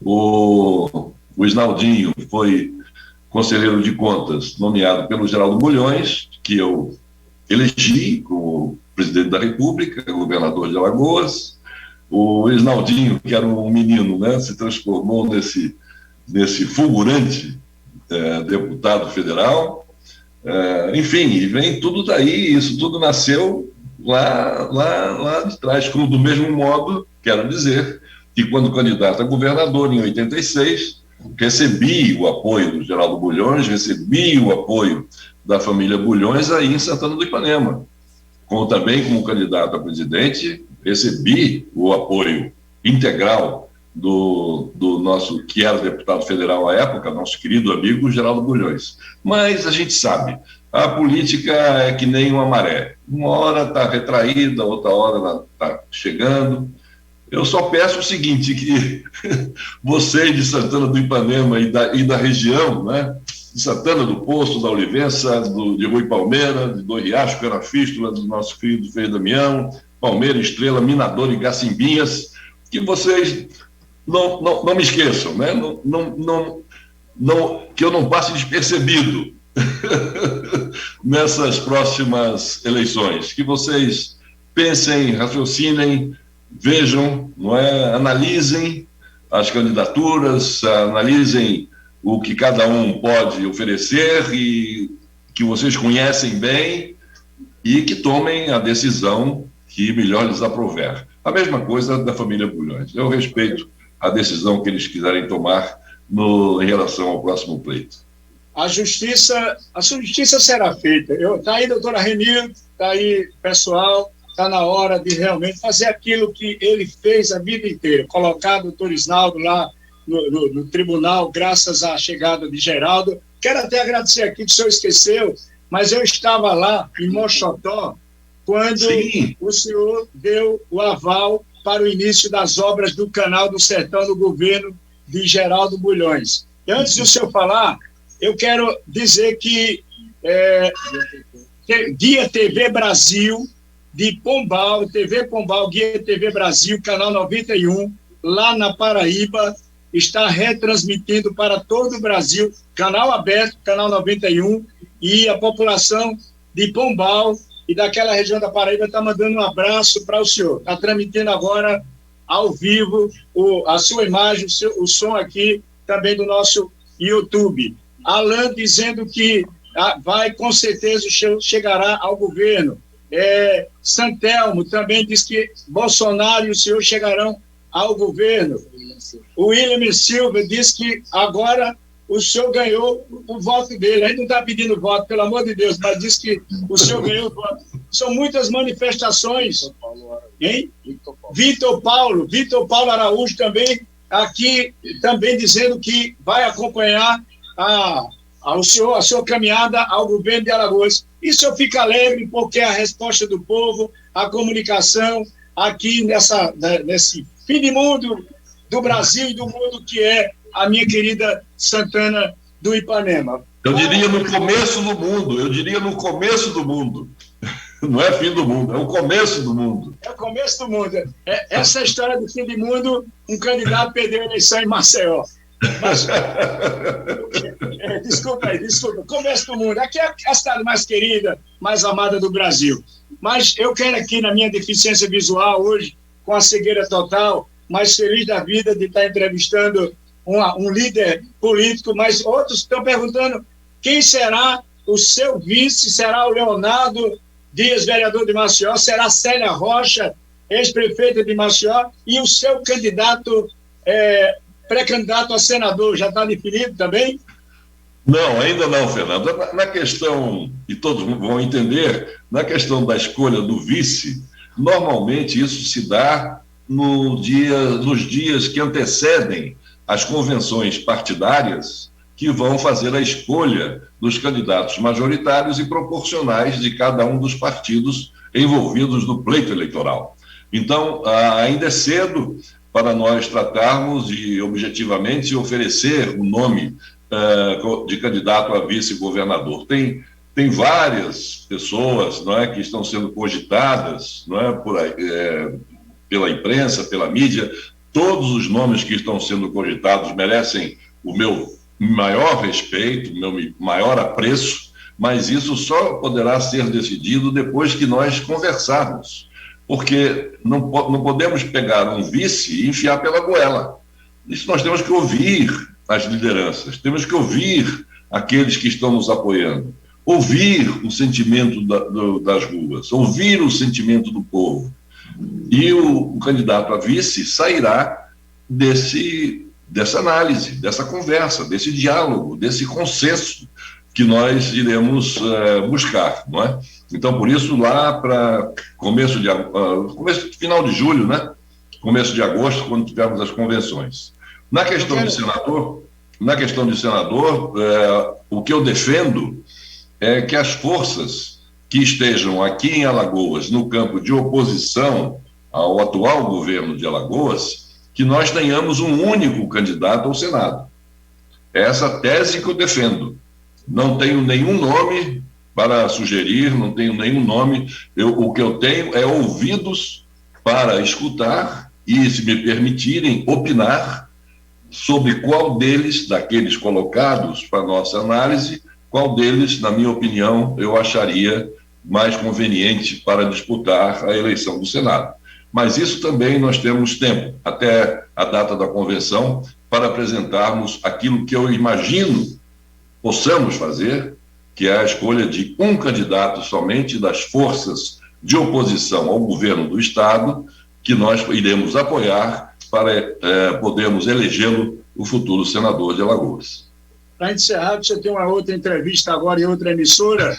O Isnaldinho foi conselheiro de contas nomeado pelo Geraldo Bulhões, que eu elegi como presidente da República, governador de Alagoas. O Isnaldinho, que era um menino, né, se transformou nesse fulgurante deputado federal. Enfim, e vem tudo daí, isso tudo nasceu lá de trás, como do mesmo modo, quero dizer, que quando candidato a governador em 86, recebi o apoio do Geraldo Bulhões, recebi o apoio da família Bulhões aí em Santana do Ipanema. Também como candidato a presidente, recebi o apoio integral do nosso, que era deputado federal à época, nosso querido amigo Geraldo Bulhões. Mas a gente sabe, a política é que nem uma maré. Uma hora está retraída, outra hora está chegando. Eu só peço o seguinte, que vocês de Santana do Ipanema e da região, né, de Santana do Poço, da Olivença, de Rui Palmeira, do Riacho, Canafístula, do nosso querido Frei Damião, Palmeira, Estrela, Minador e Gacimbinhas, que vocês não me esqueçam, né? Que eu não passe despercebido nessas próximas eleições, que vocês pensem, raciocinem, vejam, não é? Analisem as candidaturas, analisem o que cada um pode oferecer e que vocês conhecem bem e que tomem a decisão que melhor lhes aprouver. A mesma coisa da família Bulhões. Eu respeito a decisão que eles quiserem tomar em relação ao próximo pleito. A justiça será feita. Está aí, doutora Renildo, está aí, pessoal, está na hora de realmente fazer aquilo que ele fez a vida inteira, colocar o doutor Isnaldo lá no tribunal, graças à chegada de Geraldo. Quero até agradecer aqui, que o senhor esqueceu, mas eu estava lá em Mochotó, quando Sim. o senhor deu o aval para o início das obras do Canal do Sertão no governo de Geraldo Bulhões. E antes do senhor falar, eu quero dizer que Guia TV Brasil, de Pombal, TV Pombal, Guia TV Brasil, canal 91, lá na Paraíba, está retransmitindo para todo o Brasil, canal aberto, canal 91, e a população de Pombal e daquela região da Paraíba está mandando um abraço para o senhor. Está transmitindo agora, ao vivo, a sua imagem, o som aqui também do nosso YouTube. Alain dizendo que vai, com certeza, chegará ao governo. Santelmo também diz que Bolsonaro e o senhor chegarão ao governo. O William Silva diz que agora o senhor ganhou o voto dele. A gente não está pedindo voto, pelo amor de Deus, mas diz que o senhor ganhou o voto. São muitas manifestações. Hein? Vitor Paulo Araújo também, aqui, também dizendo que vai acompanhar a sua caminhada ao governo de Alagoas. Isso eu fico alegre, porque a resposta do povo, a comunicação, aqui nesse fim de mundo do Brasil e do mundo que é a minha querida Santana do Ipanema. Eu diria no começo do mundo. Não é fim do mundo, é o começo do mundo. É o começo do mundo. Essa é a história do fim de mundo, um candidato perdeu a eleição em Maceió. Mas, desculpa, começo do mundo. Aqui é a cidade mais querida, mais amada do Brasil. Mas eu quero aqui, na minha deficiência visual, hoje, com a cegueira total, mais feliz da vida de estar entrevistando um líder político, mas outros estão perguntando quem será o seu vice. Será o Leonardo Dias, vereador de Maceió? Será Célia Rocha, ex-prefeita de Maceió? E o seu candidato, pré-candidato a senador, já está definido também? Não, ainda não, Fernando. Na questão, e todos vão entender, na questão da escolha do vice, normalmente isso se dá nos dias que antecedem as convenções partidárias, que vão fazer a escolha dos candidatos majoritários e proporcionais de cada um dos partidos envolvidos no pleito eleitoral. Então, ainda é cedo para nós tratarmos de, objetivamente, oferecer o nome de candidato a vice-governador. Tem várias pessoas, não é, que estão sendo cogitadas, não é, por aí, pela imprensa, pela mídia. Todos os nomes que estão sendo cogitados merecem o meu maior respeito, o meu maior apreço, mas isso só poderá ser decidido depois que nós conversarmos, porque não podemos pegar um vice e enfiar pela goela. Isso nós temos que ouvir as lideranças, temos que ouvir aqueles que estão nos apoiando, ouvir o sentimento das ruas, ouvir o sentimento do povo. E o candidato a vice sairá dessa análise, dessa conversa, desse diálogo, desse consenso que nós iremos buscar, não é? Então, por isso, lá para final de julho, né? Começo de agosto, quando tivermos as convenções. Na questão de senador, o que eu defendo é que as forças que estejam aqui em Alagoas, no campo de oposição ao atual governo de Alagoas, que nós tenhamos um único candidato ao Senado. É essa tese que eu defendo. Não tenho nenhum nome para sugerir, não tenho nenhum nome. O que eu tenho é ouvidos para escutar e, se me permitirem, opinar sobre qual deles, daqueles colocados para nossa análise, qual deles, na minha opinião, eu acharia mais conveniente para disputar a eleição do Senado. Mas isso também nós temos tempo, até a data da convenção, para apresentarmos aquilo que eu imagino possamos fazer, que é a escolha de um candidato somente das forças de oposição ao governo do Estado, que nós iremos apoiar para podermos elegê-lo o futuro senador de Alagoas. Para encerrar, você tem uma outra entrevista agora em outra emissora,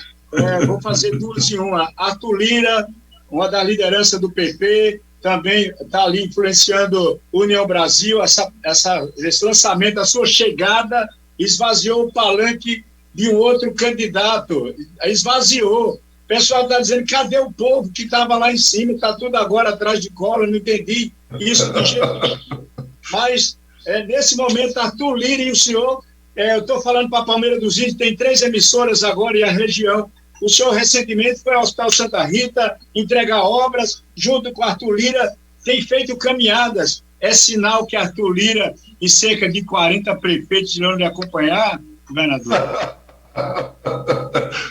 vou fazer duas em uma. Arthur Lira, uma da liderança do PP, também está ali influenciando União Brasil, esse lançamento, a sua chegada esvaziou o palanque de um outro candidato, esvaziou. O pessoal está dizendo, cadê o povo que estava lá em cima, está tudo agora atrás de cola, não entendi isso de jeito nenhum. Mas, nesse momento, Arthur Lira e o senhor, eu estou falando para a Palmeira dos Índios, tem 3 emissoras agora e a região. O senhor recentemente foi ao Hospital Santa Rita entregar obras, junto com Arthur Lira, tem feito caminhadas. É sinal que Arthur Lira e cerca de 40 prefeitos irão lhe acompanhar, governador?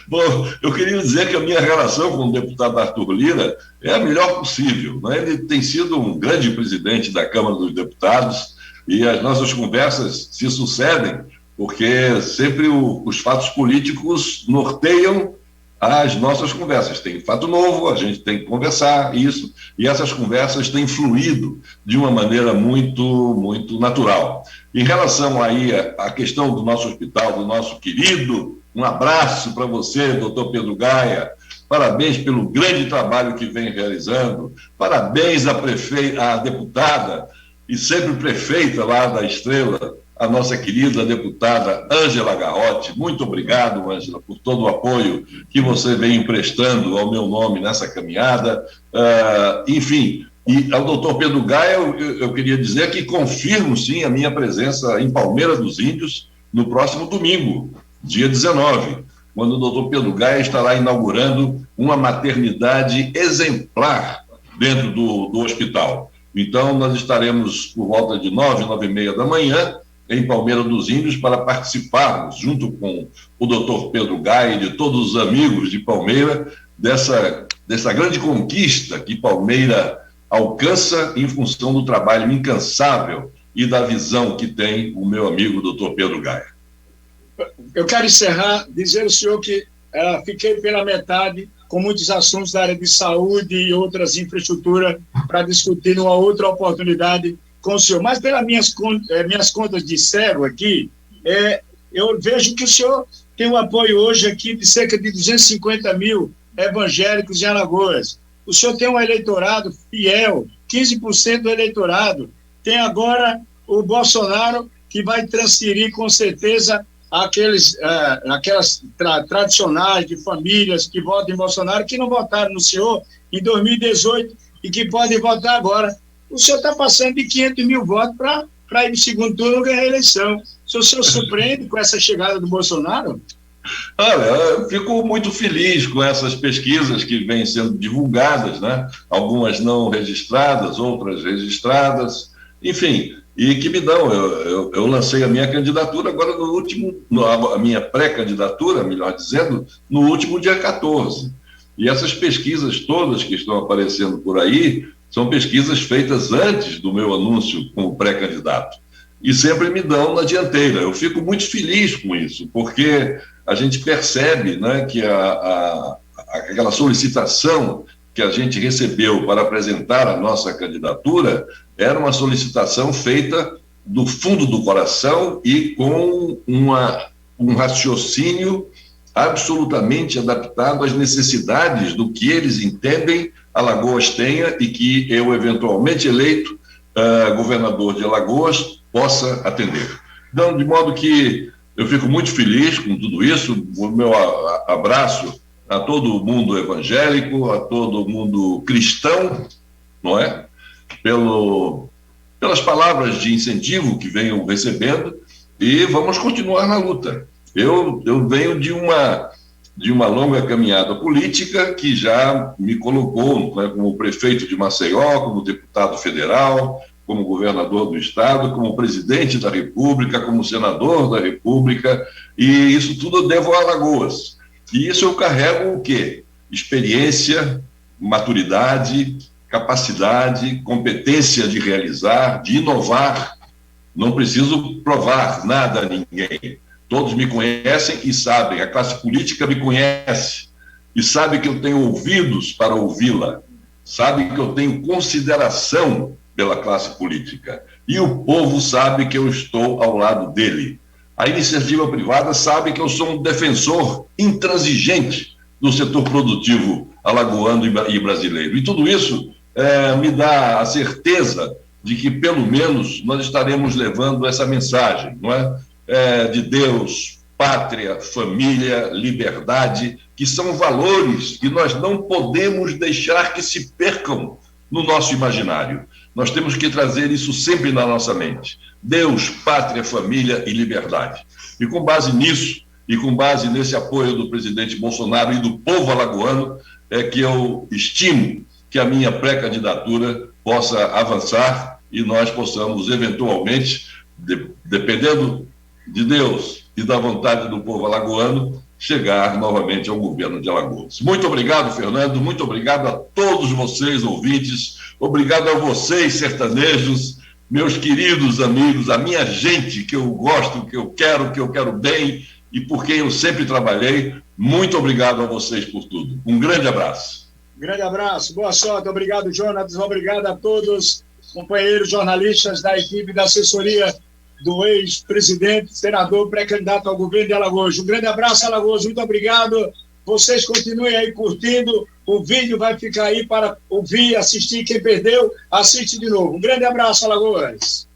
Bom, eu queria dizer que a minha relação com o deputado Arthur Lira é a melhor possível, né? Ele tem sido um grande presidente da Câmara dos Deputados e as nossas conversas se sucedem, porque sempre os fatos políticos norteiam as nossas conversas. Tem fato novo, a gente tem que conversar isso, e essas conversas têm fluído de uma maneira muito natural. Em relação aí à questão do nosso hospital, do nosso querido, um abraço para você, doutor Pedro Gaia, parabéns pelo grande trabalho que vem realizando, parabéns à deputada e sempre prefeita lá da Estrela, a nossa querida deputada Ângela Garrote. Muito obrigado, Ângela, por todo o apoio que você vem emprestando ao meu nome nessa caminhada. Enfim, e ao doutor Pedro Gaia, eu queria dizer que confirmo, sim, a minha presença em Palmeira dos Índios no próximo domingo, dia 19, quando o doutor Pedro Gaia estará inaugurando uma maternidade exemplar dentro do hospital. Então, nós estaremos por volta de 9, 9h30 da manhã, em Palmeira dos Índios, para participarmos, junto com o doutor Pedro Gaia e de todos os amigos de Palmeira, dessa grande conquista que Palmeira alcança em função do trabalho incansável e da visão que tem o meu amigo doutor Pedro Gaia. Eu quero encerrar, dizer ao senhor que fiquei pela metade com muitos assuntos da área de saúde e outras infraestruturas para discutir numa outra oportunidade com o senhor. Mas pelas minhas contas de cego aqui, eu vejo que o senhor tem um apoio hoje aqui de cerca de 250 mil evangélicos em Alagoas. O senhor tem um eleitorado fiel, 15% do eleitorado. Tem agora o Bolsonaro, que vai transferir com certeza aquelas tradicionais de famílias que votam em Bolsonaro, que não votaram no senhor em 2018 e que podem votar agora. O senhor está passando de 500 mil votos para ir no segundo turno ganhar a eleição. O senhor surpreende com essa chegada do Bolsonaro? Olha, eu fico muito feliz com essas pesquisas que vêm sendo divulgadas, né? Algumas não registradas, outras registradas, enfim, e que me dão. Eu lancei a minha candidatura agora a minha pré-candidatura, melhor dizendo, no último dia 14. E essas pesquisas todas que estão aparecendo por aí são pesquisas feitas antes do meu anúncio como pré-candidato. E sempre me dão na dianteira. Eu fico muito feliz com isso, porque a gente percebe, né, que aquela solicitação que a gente recebeu para apresentar a nossa candidatura era uma solicitação feita do fundo do coração e com um raciocínio absolutamente adaptado às necessidades do que eles entendem Alagoas tenha e que eu, eventualmente eleito governador de Alagoas, possa atender. Então, de modo que eu fico muito feliz com tudo isso. O meu abraço a todo mundo evangélico, a todo mundo cristão, não é? Pelas palavras de incentivo que venho recebendo, e vamos continuar na luta. Eu venho de de uma longa caminhada política que já me colocou, né, como prefeito de Maceió, como deputado federal, como governador do estado, como presidente da República, como senador da República, e isso tudo eu devo a Alagoas. E isso eu carrego o quê? Experiência, maturidade, capacidade, competência de realizar, de inovar. Não preciso provar nada a ninguém. Todos me conhecem e sabem, a classe política me conhece e sabe que eu tenho ouvidos para ouvi-la, sabe que eu tenho consideração pela classe política e o povo sabe que eu estou ao lado dele. A iniciativa privada sabe que eu sou um defensor intransigente do setor produtivo alagoano e brasileiro. E tudo isso me dá a certeza de que, pelo menos, nós estaremos levando essa mensagem, não é? De Deus, pátria, família, liberdade, que são valores que nós não podemos deixar que se percam no nosso imaginário. Nós temos que trazer isso sempre na nossa mente. Deus, pátria, família e liberdade. E com base nisso, e com base nesse apoio do presidente Bolsonaro e do povo alagoano, é que eu estimo que a minha pré-candidatura possa avançar e nós possamos, eventualmente, dependendo de Deus e da vontade do povo alagoano, chegar novamente ao governo de Alagoas. Muito obrigado, Fernando, muito obrigado a todos vocês, ouvintes, obrigado a vocês, sertanejos, meus queridos amigos, a minha gente que eu gosto, que eu quero bem e por quem eu sempre trabalhei. Muito obrigado a vocês por tudo. Um grande abraço. Grande abraço, boa sorte, obrigado, Jonatas, obrigado a todos, companheiros jornalistas da equipe da assessoria do ex-presidente, senador, pré-candidato ao governo de Alagoas. Um grande abraço, Alagoas, muito obrigado. Vocês continuem aí curtindo, o vídeo vai ficar aí para ouvir, assistir. Quem perdeu, assiste de novo. Um grande abraço, Alagoas.